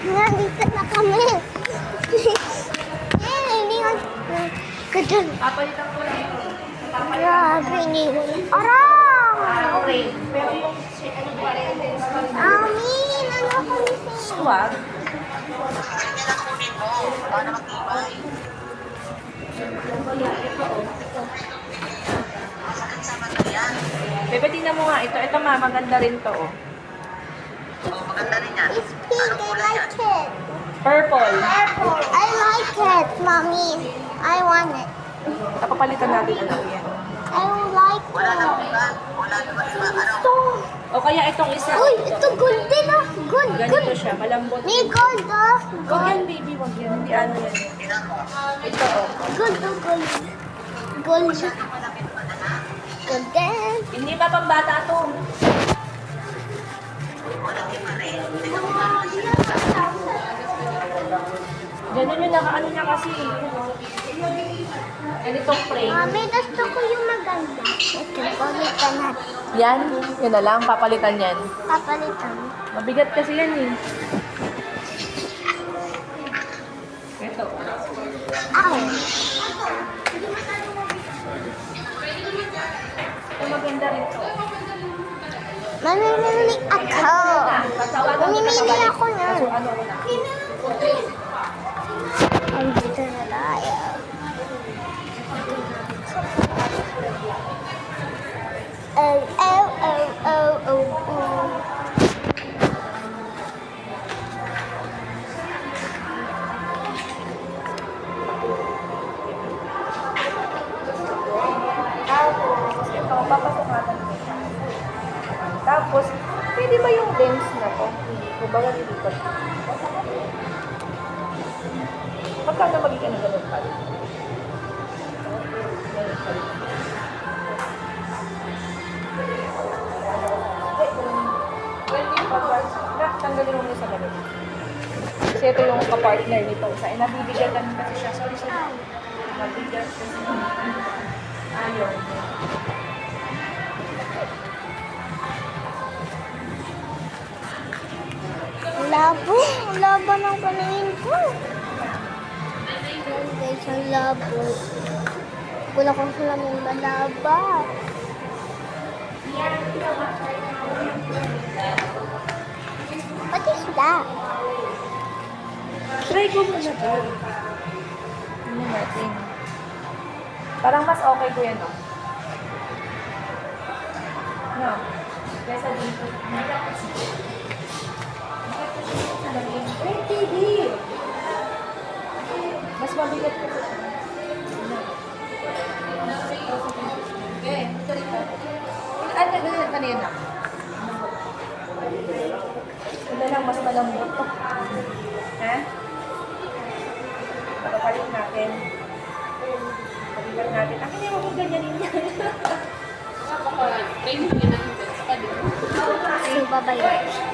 Nandito na kami. Hindi ko. Kadun. Papalitan ko lang ito. Grabe, hindi ko. Arang! Okay. Pero yung ano pa rin, Amin! Ano kami sa'yo? swag. Bebe, tingnan mo nga ito. Ito ma, maganda rin to. Oh. It's pink. I like it. Purple. Purple. I like it, mommy. I want it. Napapalitan natin anak yan. I don't like it. Ito. O kaya itong isa. Uy, ito good din ah. Good, Ganito good. siya, malambot. May gold ah. Wag yan baby, wag yan. Hindi ano yan. Ito oh. Good, good, good. Gold. Good din. Hindi pa pambata to. Ganun yung nakaano niya kasi. Ganitong frame. Mami, gusto ko yung maganda. Ito, palitan natin. Yan, yun na lang, papalitan yan. Papalitan. Mabigat kasi yan eh. Ito. Ow. Ito maganda rin to. Mamimili ako. Mamimili ako na. So ano na? Andito na tayo. Oh, oh, oh, oh, oh, oh. Tapos, ito, papasukatan ko siya. Tapos, pwede ba yung lens na to? Kung baga nilipat. Magkano magiging na ganun pa rin? Tanggalin mo muna sa ganun. Kasi ito yung kapartner nito. Sa nabibigatan kasi siya. Sorry. Nabigat kasi. Ayaw. Labo. Labo ng paningin ko. Yan guys, ang labo. Wala kong salamin malaba. What is that? Try ko muna to. Ano natin? Parang mas okay ko yan, no? No. Kesa dito. Hey, TV! Mas mabigat ko siya. Okay, ito rin ka. Ano na kanina? Ito lang, mas malambot to. Ha? Pagpapalit natin. Pagpapalit natin. Akin yung mga ganyanin yan. So, bye-bye.